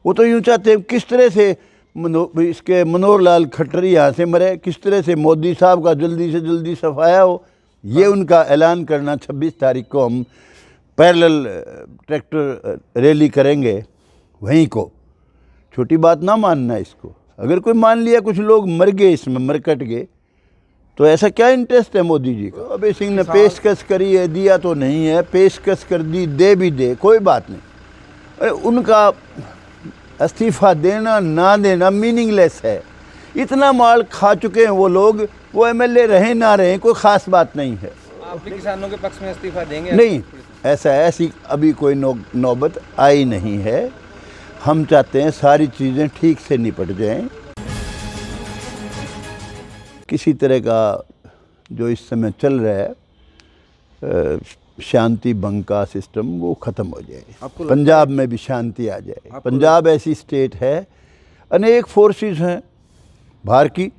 वो तो यूँ चाहते हैं किस तरह से इसके मनोहर लाल खट्टर यहाँ से मरे, किस तरह से मोदी साहब का जल्दी से जल्दी सफाया हो। ये उनका ऐलान करना 26 तारीख को हम पैरेलल ट्रैक्टर रैली करेंगे, वहीं को छोटी बात ना मानना इसको। अगर कोई मान लिया कुछ लोग मर गए, इसमें मर कट गए, तो ऐसा क्या इंटरेस्ट है मोदी जी का। अभय सिंह ने पेशकश करी है, दिया तो नहीं है, पेशकश कर दी, दे भी दे, कोई बात नहीं। अरे उनका इस्तीफा देना ना देना मीनिंगलेस है। इतना माल खा चुके हैं वो लोग, वो एमएलए रहे ना रहे कोई ख़ास बात नहीं है। आप भी किसानों के पक्ष में इस्तीफा देंगे? नहीं, ऐसी अभी कोई नौबत आई नहीं है। हम चाहते हैं सारी चीज़ें ठीक से निपट जाएं। किसी तरह का जो इस समय चल रहा है शांति भंग का सिस्टम, वो ख़त्म हो जाए, पंजाब में भी शांति आ जाए। पंजाब ऐसी स्टेट है, अनेक फोर्सेस हैं बाहर की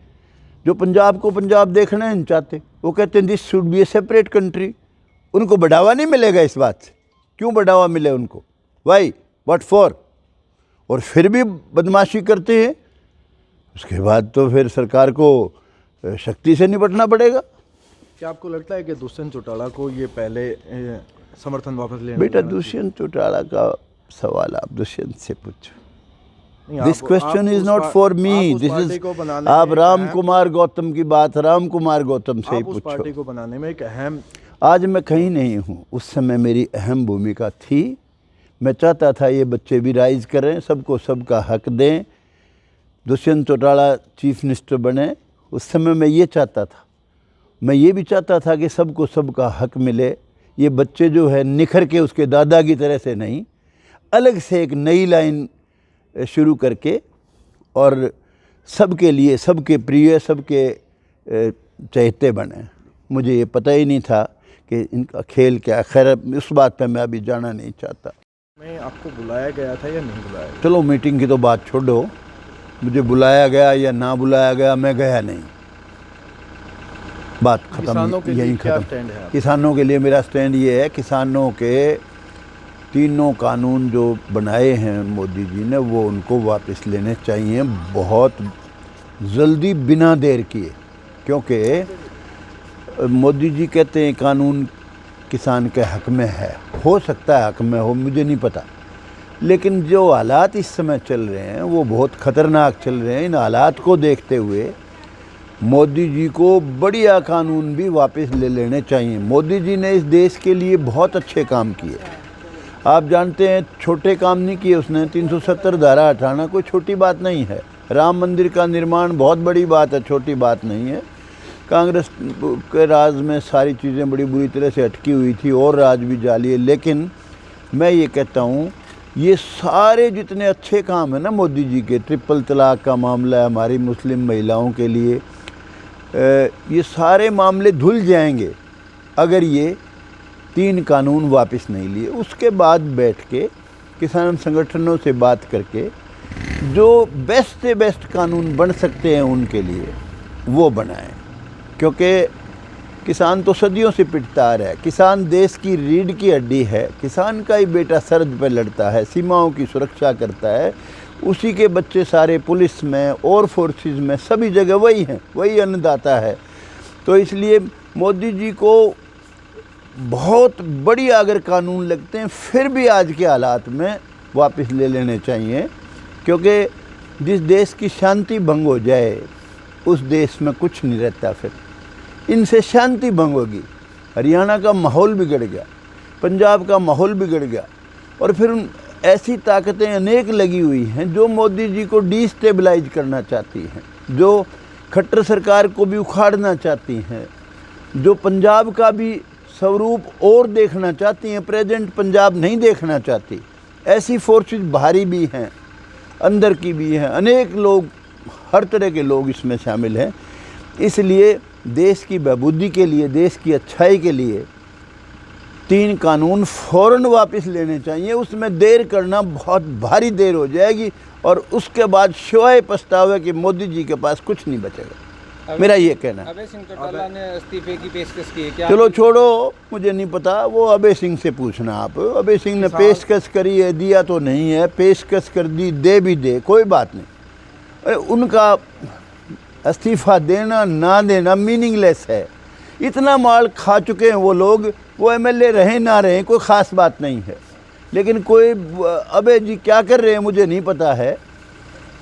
जो पंजाब को पंजाब देखना नहीं चाहते। वो कहते हैं this should be A separate country. उनको बढ़ावा नहीं मिलेगा इस बात से। क्यों बढ़ावा मिले उनको? Why, what for? और फिर भी बदमाशी करते हैं। उसके बाद तो फिर सरकार को शक्ति से निपटना पड़ेगा। क्या आपको लगता है कि दुष्यंत चौटाला को ये पहले समर्थन वापस लेना? बेटा, दुष्यंत चौटाला का सवाल आप दुष्यंत से पूछो। This question is not for me, this is आप राम कुमार गौतम की बात राम कुमार गौतम से ही पूछो। पार्टी को बनाने में एक अहम, आज मैं कहीं नहीं हूँ, उस समय मेरी अहम भूमिका थी। मैं चाहता था ये बच्चे भी राइज करें, सबको सबका हक दें, दुष्यंत चौटाला चीफ मिनिस्टर बने। उस समय मैं ये चाहता था। मैं ये भी चाहता था कि सबको सबका हक मिले। ये बच्चे जो है निखर के उसके दादा की तरह से नहीं, अलग से एक नई लाइन शुरू करके और सबके लिए, सबके प्रिय, सबके चहेते बने। मुझे ये पता ही नहीं था कि इनका खेल क्या। खैर, उस बात पे मैं अभी जाना नहीं चाहता। मैं आपको बुलाया गया था या नहीं बुलाया? चलो मीटिंग की तो बात छोड़ो, मुझे बुलाया गया या ना बुलाया गया, मैं गया नहीं, बात खत्म, यही खत्म। किसानों के लिए मेरा स्टैंड ये है, किसानों के तीनों कानून जो बनाए हैं मोदी जी ने, वो उनको वापस लेने चाहिए बहुत जल्दी, बिना देर किए। क्योंकि मोदी जी कहते हैं कानून किसान के हक में है, हो सकता है हक में हो, मुझे नहीं पता, लेकिन जो हालात इस समय चल रहे हैं वो बहुत ख़तरनाक चल रहे हैं। इन हालात को देखते हुए मोदी जी को बढ़िया कानून भी वापस ले लेने चाहिए। मोदी जी ने इस देश के लिए बहुत अच्छे काम किए। आप जानते हैं, छोटे काम नहीं किए उसने। 370 धारा हटाना कोई छोटी बात नहीं है। राम मंदिर का निर्माण बहुत बड़ी बात है, छोटी बात नहीं है। कांग्रेस के राज में सारी चीज़ें बड़ी बुरी तरह से अटकी हुई थी और राज भी जाली है। लेकिन मैं ये कहता हूँ, ये सारे जितने अच्छे काम हैं ना मोदी जी के, ट्रिपल तलाक का मामला है हमारी मुस्लिम महिलाओं के लिए, ये सारे मामले धुल जाएंगे अगर ये 3 कानून वापस नहीं लिए। उसके बाद बैठ के किसान संगठनों से बात करके जो बेस्ट से बेस्ट कानून बन सकते हैं उनके लिए वो बनाएं। क्योंकि किसान तो सदियों से पिटता आ रहा है। किसान देश की रीढ़ की हड्डी है। किसान का ही बेटा सरहद पर लड़ता है, सीमाओं की सुरक्षा करता है। उसी के बच्चे सारे पुलिस में और फोर्सेस में सभी जगह वही हैं, वही अन्नदाता है। तो इसलिए मोदी जी को बहुत बढ़िया अगर कानून लगते हैं, फिर भी आज के हालात में वापस ले लेने चाहिए। क्योंकि जिस देश की शांति भंग हो जाए उस देश में कुछ नहीं रहता। फिर इनसे शांति भंग होगी, हरियाणा का माहौल बिगड़ गया, पंजाब का माहौल बिगड़ गया, और फिर ऐसी ताकतें अनेक लगी हुई हैं जो मोदी जी को डिस्टेबलाइज करना चाहती हैं, जो खट्टर सरकार को भी उखाड़ना चाहती हैं, जो पंजाब का भी स्वरूप और देखना चाहती हैं, प्रेजेंट पंजाब नहीं देखना चाहती। ऐसी फोर्सेस बाहरी भी हैं, अंदर की भी हैं, अनेक लोग, हर तरह के लोग इसमें शामिल हैं। इसलिए देश की बहबूदी के लिए, देश की अच्छाई के लिए 3 कानून फ़ौरन वापस लेने चाहिए। उसमें देर करना बहुत भारी देर हो जाएगी और उसके बाद शिवाय पछतावे कि मोदी जी के पास कुछ नहीं बचेगा। मेरा ये कहना है। अभय सिंह चौटाला ने इस्तीफे की पेशकश की है क्या? चलो छोड़ो, मुझे नहीं पता, वो अभय सिंह से पूछना आप। अभय सिंह ने पेशकश करी है, दिया तो नहीं है, पेशकश कर दी, दे भी दे, कोई बात नहीं। अरे उनका इस्तीफा देना ना देना मीनिंगलेस है। इतना माल खा चुके हैं वो लोग, वो एमएलए रहे ना रहे कोई ख़ास बात नहीं है। लेकिन कोई अबे जी क्या कर रहे हैं मुझे नहीं पता है,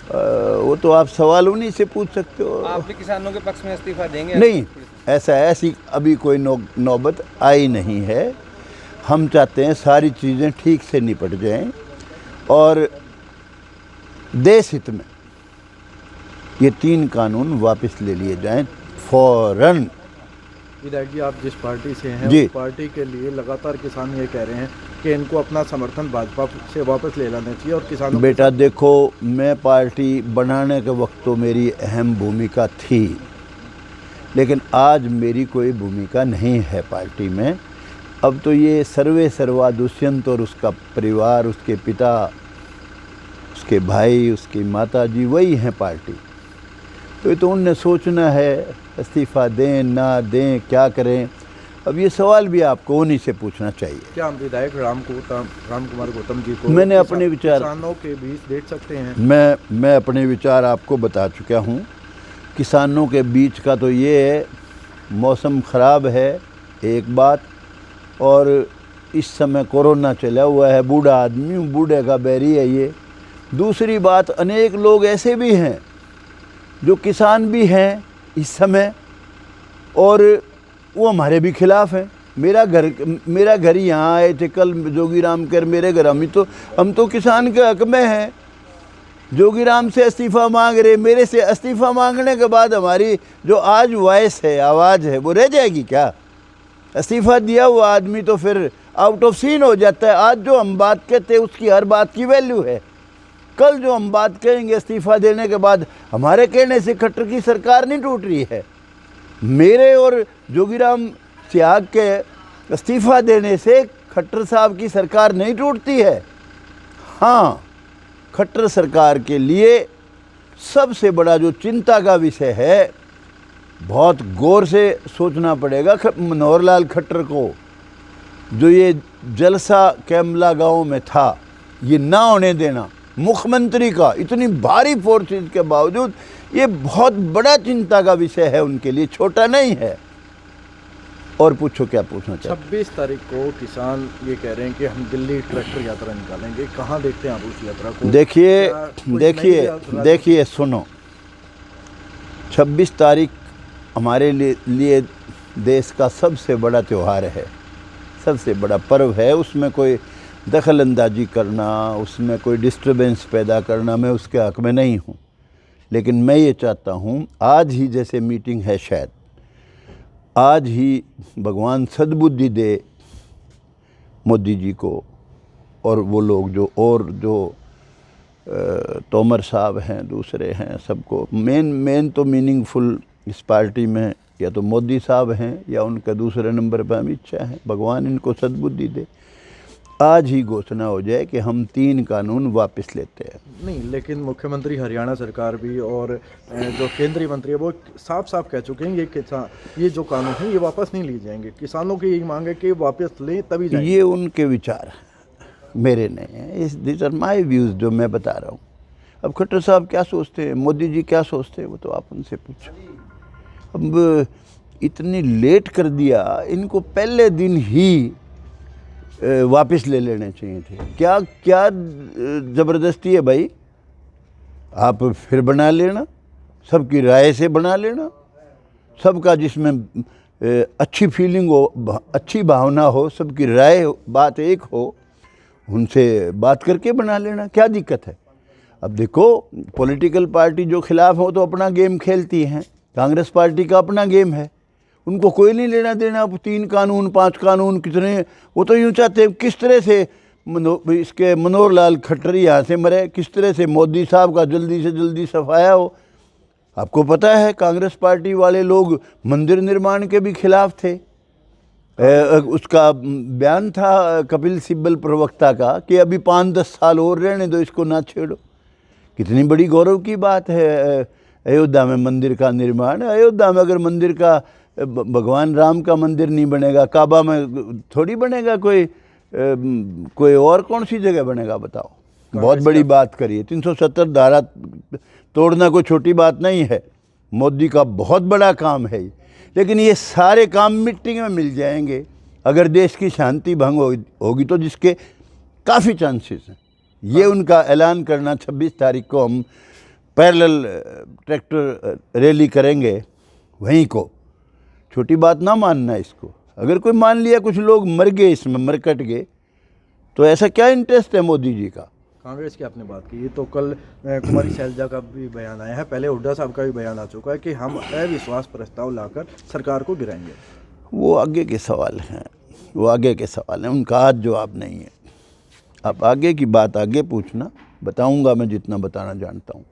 वो तो आप सवाल उन्हीं से पूछ सकते हो। आप भी किसानों के पक्ष में इस्तीफा देंगे? नहीं, ऐसी अभी कोई नौबत आई नहीं है। हम चाहते हैं सारी चीज़ें ठीक से निपट जाएं और देश हित में ये 3 कानून वापस ले लिए जाएं फौरन। विधायक जी, आप जिस पार्टी से हैं जी। उस पार्टी के लिए लगातार किसान ये कह रहे हैं कि इनको अपना समर्थन भाजपा से वापस ले लेना चाहिए और किसानों बेटा देखो, मैं पार्टी बनाने के वक्त तो मेरी अहम भूमिका थी, लेकिन आज मेरी कोई भूमिका नहीं है पार्टी में। अब तो ये सर्वे सर्वा दुष्यंत और उसका परिवार, उसके पिता, उसके भाई, उसकी माताजी वही हैं पार्टी। तो ये तो उनने सोचना है इस्तीफ़ा दें ना दें, क्या करें। अब ये सवाल भी आपको उन्हीं से पूछना चाहिए। क्या हम विधायक राम कुमार गौतम जी को मैंने अपने विचार किसानों के बीच देख सकते हैं? मैं अपने विचार आपको बता चुका हूँ। किसानों के बीच का तो ये है, मौसम ख़राब है एक बात, और इस समय कोरोना चला हुआ है, बूढ़ा आदमी हूँ, बूढ़े का बैरी है ये। दूसरी बात, अनेक लोग ऐसे भी हैं जो किसान भी हैं इस समय और वो हमारे भी खिलाफ हैं। मेरा घर यहाँ आए थे कल जोगीराम कर मेरे घर, हम तो किसान के हक में हैं। जोगीराम से इस्तीफ़ा मांग रहे, मेरे से इस्तीफ़ा मांगने के बाद हमारी जो आज वॉइस है, आवाज़ है, वो रह जाएगी क्या? इस्तीफ़ा दिया हुआ आदमी तो फिर आउट ऑफ सीन हो जाता है। आज जो हम बात कहते हैं उसकी हर बात की वैल्यू है। कल जो हम बात कहेंगे इस्तीफ़ा देने के बाद, हमारे कहने से खट्टर की सरकार नहीं टूट रही है। मेरे और जोगीराम त्याग के इस्तीफ़ा देने से खट्टर साहब की सरकार नहीं टूटती है। हाँ, खट्टर सरकार के लिए सबसे बड़ा जो चिंता का विषय है, बहुत गौर से सोचना पड़ेगा मनोहर लाल खट्टर को, जो ये जलसा कैमला गांव में था, ये ना होने देना मुख्यमंत्री का, इतनी भारी फोर्सेस के बावजूद, ये बहुत बड़ा चिंता का विषय है उनके लिए, छोटा नहीं है। और पूछो क्या पूछना चाहते? 26 तारीख को किसान ये कह रहे हैं कि हम दिल्ली ट्रैक्टर यात्रा निकालेंगे, कहाँ देखते हैं आप उस यात्रा को? देखिए सुनो, 26 तारीख हमारे लिए देश का सबसे बड़ा त्यौहार है, सबसे बड़ा पर्व है। उसमें कोई दखल अंदाजी करना, उसमें कोई डिस्टर्बेंस पैदा करना, मैं उसके हक़ में नहीं हूँ। लेकिन मैं ये चाहता हूँ, आज ही जैसे मीटिंग है, शायद आज ही भगवान सद्बुद्धि दे मोदी जी को और वो लोग जो तोमर साहब हैं, दूसरे हैं, सबको। मेन तो मीनिंगफुल इस पार्टी में या तो मोदी साहब हैं या उनका दूसरे नंबर पर अमित शाह हैं। भगवान इनको सद्बुद्धि दे, आज ही घोषणा हो जाए कि हम 3 कानून वापस लेते हैं। नहीं, लेकिन मुख्यमंत्री हरियाणा सरकार भी और जो केंद्रीय मंत्री है वो साफ साफ कह चुके हैं ये जो कानून है ये वापस नहीं लिए जाएंगे। किसानों की यही मांग है कि वापस लें तभी जाएंगे। ये उनके विचार मेरे नहीं हैं, दिस आर माई व्यूज़ जो मैं बता रहा हूँ। अब खट्टर साहब क्या सोचते हैं, मोदी जी क्या सोचते हैं, वो तो आप उनसे पूछो। अब इतनी लेट कर दिया, इनको पहले दिन ही वापस ले लेने चाहिए थे। क्या ज़बरदस्ती है भाई? आप फिर बना लेना, सबकी राय से बना लेना, सबका जिसमें अच्छी फीलिंग हो, अच्छी भावना हो, सबकी राय बात एक हो, उनसे बात करके बना लेना, क्या दिक्कत है? अब देखो, पॉलिटिकल पार्टी जो खिलाफ हो तो अपना गेम खेलती हैं, कांग्रेस पार्टी का अपना गेम है, उनको कोई नहीं लेना देना। अब 3 कानून 5 कानून कितने, वो तो यूँ चाहते हैं किस तरह से इसके मनोहर लाल खट्टर यहाँ से मरे, किस तरह से मोदी साहब का जल्दी से जल्दी सफाया हो। आपको पता है कांग्रेस पार्टी वाले लोग मंदिर निर्माण के भी खिलाफ थे। उसका बयान था कपिल सिब्बल प्रवक्ता का कि अभी 5-10 साल और रहने दो, इसको ना छेड़ो। कितनी बड़ी गौरव की बात है अयोध्या में मंदिर का निर्माण। अयोध्या में अगर मंदिर का भगवान राम का मंदिर नहीं बनेगा, काबा में थोड़ी बनेगा, कोई और कौन सी जगह बनेगा बताओ। बहुत बड़ी बात करिए। 370 धारा तोड़ना कोई छोटी बात नहीं है, मोदी का बहुत बड़ा काम है। लेकिन ये सारे काम मिट्टी में मिल जाएंगे अगर देश की शांति भंग होगी तो, जिसके काफ़ी चांसेस हैं। ये उनका ऐलान करना 26 तारीख को हम पैरेलल ट्रैक्टर रैली करेंगे, वहीं को छोटी बात ना मानना इसको। अगर कोई मान लिया कुछ लोग मर गए, इसमें मरकट गए, तो ऐसा क्या इंटरेस्ट है मोदी जी का। कांग्रेस की आपने बात की, तो कल कुमारी शैलजा का भी बयान आया है, पहले हुड्डा साहब का भी बयान आ चुका है कि हम अविश्वास प्रस्ताव लाकर सरकार को गिराएंगे। वो आगे के सवाल हैं, वो आगे के सवाल हैं, उनका आज जवाब नहीं है। आप आगे की बात आगे पूछना, बताऊंगा मैं जितना बताना जानता हूँ।